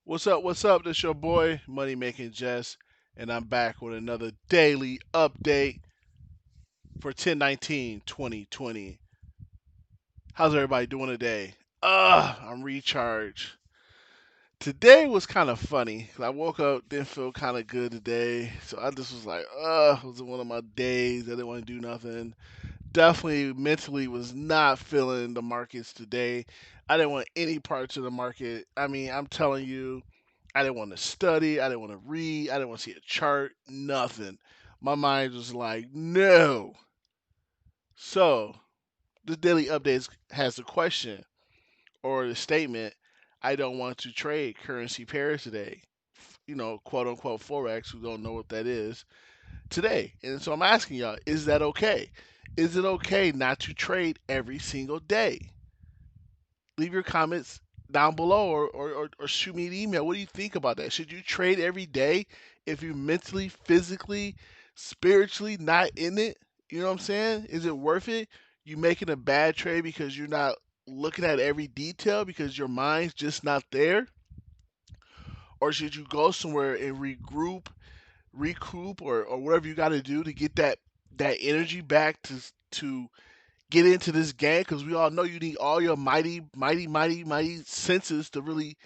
What's up? What's up? This your boy, Money Making Jess, and I'm back with another daily update for 10/19/2020. How's everybody doing today? I'm recharged. Today was kind of funny. I woke up, didn't feel kind of good today, so I just was like, it was one of my days. I didn't want to do nothing. Definitely mentally was not feeling the markets today. I didn't want any parts of the market. I mean, I'm telling you, I didn't want to study. I didn't want to read. I didn't want to see a chart. Nothing. My mind was like, no. So, this daily update has the question or the statement I don't want to trade currency pairs today. Quote unquote Forex, who don't know what that is, today. And so I'm asking y'all, is that okay? Is it okay not to trade every single day? Leave your comments down below or shoot me an email. What do you think about that? Should you trade every day if you're mentally, physically, spiritually not in it? You know what I'm saying? Is it worth it? You making a bad trade because you're not looking at every detail because your mind's just not there? Or should you go somewhere and recoup or whatever you got to do to get that energy back to get into this game, because we all know you need all your mighty senses to really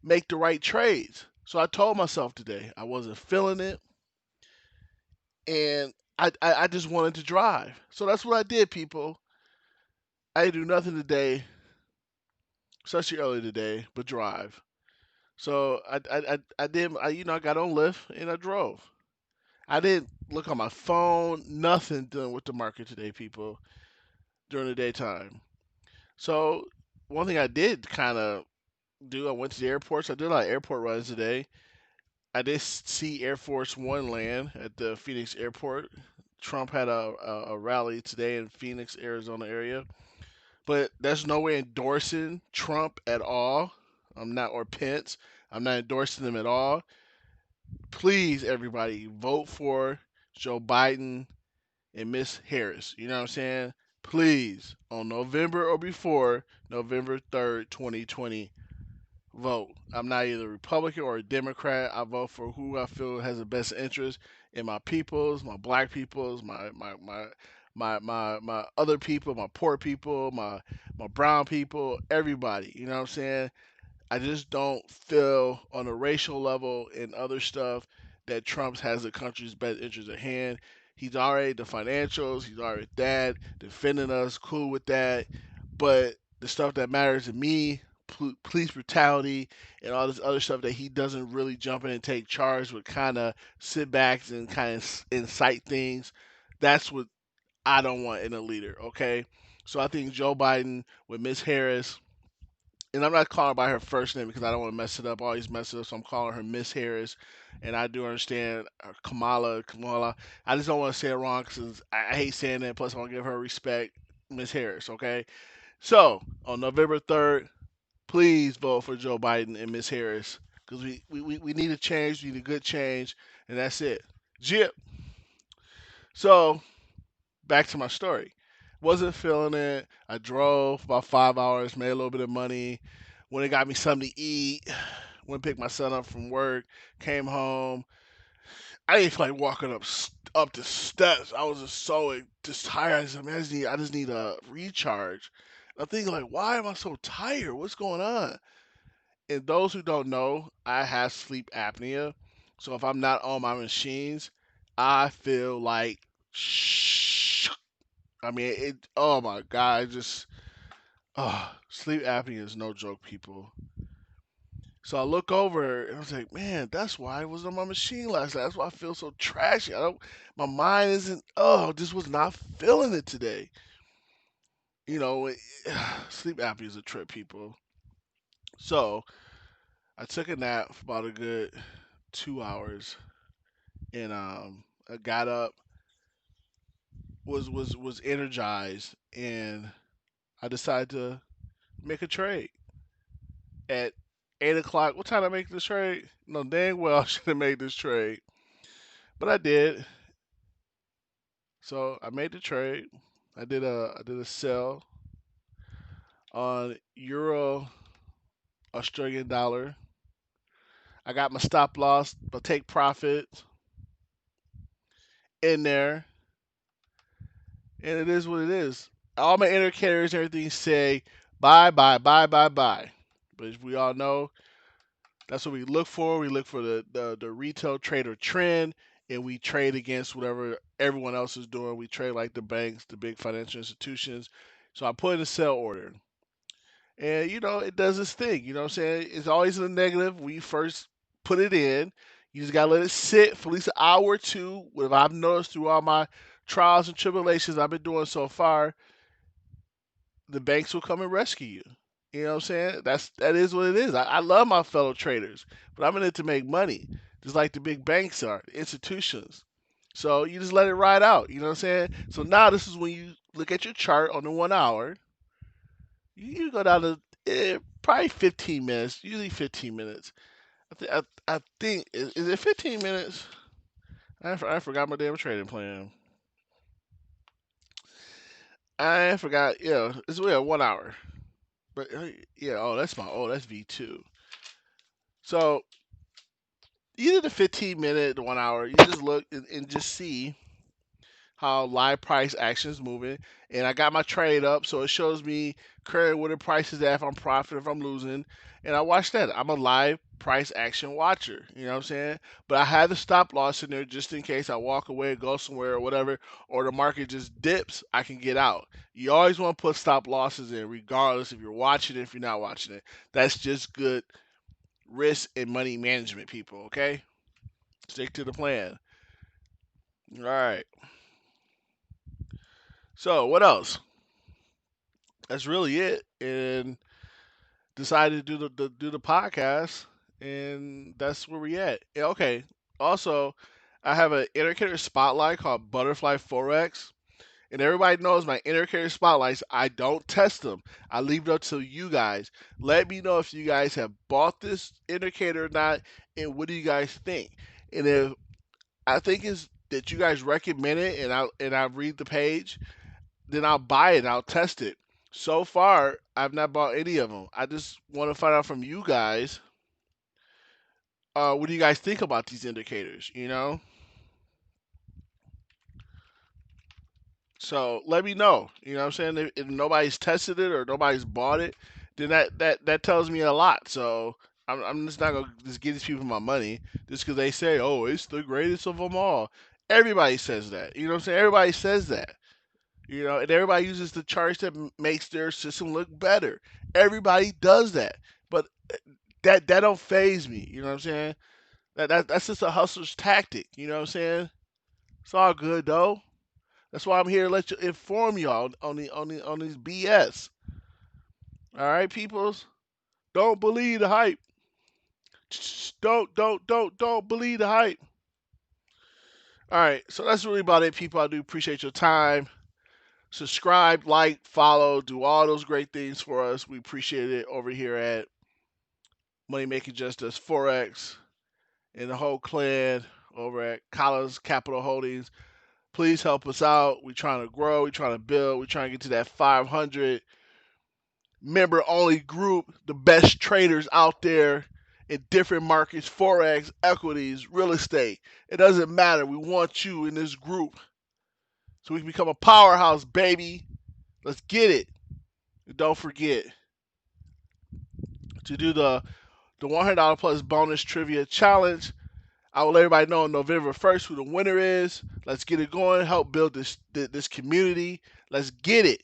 make the right trades. So I told myself today I wasn't feeling it, and I just wanted to drive. So that's what I did, people. I didn't do nothing today, especially early today, but drive. So I got on Lyft and I drove. I didn't look on my phone, nothing doing with the market today, people, during the daytime. So one thing I did kind of do. I went to the airports. I did a lot of airport runs today. I did see Air Force One land at the Phoenix airport. Trump had a rally today in Phoenix, Arizona area. But there's no way endorsing Trump at all. I'm not, or Pence. I'm not endorsing them at all. Please, everybody, vote for Joe Biden and Miss Harris. You know what I'm saying? Please, on November or before November 3rd, 2020, vote. I'm not either a Republican or a Democrat. I vote for who I feel has the best interest in my peoples, my black peoples, my other people, my poor people, my brown people, everybody. You know what I'm saying? I just don't feel on a racial level and other stuff that Trump has the country's best interest at hand. He's already the financials, he's already that, defending us, cool with that. But the stuff that matters to me, police brutality and all this other stuff that he doesn't really jump in and take charge, but kind of sit back and kind of incite things. That's what I don't want in a leader. Okay, so I think Joe Biden with Miss Harris, and I'm not calling her by her first name because I don't want to mess it up. I always mess it up, so I'm calling her Miss Harris. And I do understand Kamala. I just don't want to say it wrong because I hate saying that. Plus, I want to give her respect, Miss Harris. Okay. So on November 3rd, please vote for Joe Biden and Miss Harris because we need a change. We need a good change, and that's it. Jip. So back to my story. Wasn't feeling it. I drove about 5 hours, made a little bit of money. When it got me something to eat, went pick my son up from work, came home. I didn't feel like walking up the steps. I was just so just tired. I said, man, I just need a recharge. I'm thinking like, why am I so tired? What's going on? And those who don't know, I have sleep apnea. So if I'm not on my machines, I feel like shh. I mean, it. Oh my god, sleep apnea is no joke, people. So I look over and I was like, man, that's why I was on my machine last night. That's why I feel so trashy. My mind isn't. Just was not feeling it today. You know, sleep apnea is a trip, people. So I took a nap for about a good 2 hours, and I got up, was energized, and I decided to make a trade at 8 o'clock. What time did I make this trade? No, dang well I should have made this trade, but I did. So I made the trade. I did a sell on Euro Australian dollar I got my stop loss, my take profits in there, and it is what it is. All my indicators, everything say buy, buy, buy, buy, buy. But as we all know, that's what we look for. We look for the retail trader trend, and we trade against whatever everyone else is doing. We trade like the banks, the big financial institutions. So I put in a sell order. And, it does its thing. You know what I'm saying? It's always in the negative when you first put it in. You just got to let it sit for at least an hour or two. What I've noticed through all my trials and tribulations I've been doing so far, the banks will come and rescue you. You know what I'm saying? That is what it is. I love my fellow traders, but I'm in it to make money, just like the big banks are, the institutions. So you just let it ride out. You know what I'm saying? So now this is when you look at your chart on the 1 hour. You go down to probably 15 minutes, usually 15 minutes. I think is it 15 minutes? I forgot my damn trading plan. I forgot. Yeah, it's really 1 hour. But yeah, that's V2. So either the 15 minute, the 1 hour, you just look and just see how live price action is moving. And I got my trade up, so it shows me current where the price is at, if I'm profiting, if I'm losing. And I watch that. I'm a live price action watcher. You know what I'm saying? But I had the stop loss in there just in case I walk away, go somewhere or whatever, or the market just dips, I can get out. You always want to put stop losses in, regardless if you're watching it, if you're not watching it. That's just good risk and money management, people, okay? Stick to the plan. All right. So, what else? That's really it. And decided to do the podcast, and that's where we at. Yeah, okay. Also, I have an indicator spotlight called Butterfly Forex, and everybody knows my indicator spotlights. I don't test them. I leave it up to you guys. Let me know if you guys have bought this indicator or not, and what do you guys think? And if I think is that you guys recommend it, and I read the page, then I'll buy it and I'll test it. So far, I've not bought any of them. I just want to find out from you guys. What do you guys think about these indicators? So let me know. You know what I'm saying? If nobody's tested it or nobody's bought it, then that tells me a lot. So I'm just not gonna just give these people my money just because they say, oh, it's the greatest of them all. Everybody says that. You know what I'm saying? Everybody says that. And everybody uses the charts that makes their system look better. Everybody does that, but that don't phase me. You know what I'm saying? That's just a hustler's tactic. You know what I'm saying? It's all good though. That's why I'm here to let you inform y'all on these BS. All right, peoples. Don't believe the hype. Don't believe the hype. All right, so that's really about it, people. I do appreciate your time. Subscribe, like, follow, do all those great things for us. We appreciate it over here at Money Making Justice Forex and the whole clan over at Collins Capital Holdings. Please help us out. We're trying to grow. We're trying to build. We're trying to get to that 500 member only group, the best traders out there in different markets, Forex, equities, real estate. It doesn't matter. We want you in this group so we can become a powerhouse, baby. Let's get it. And don't forget to do the $100 plus bonus trivia challenge. I will let everybody know on November 1st who the winner is. Let's get it going. Help build this community. Let's get it.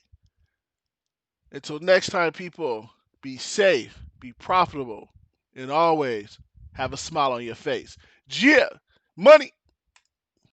Until next time, people, be safe, be profitable, and always have a smile on your face. Yeah, money.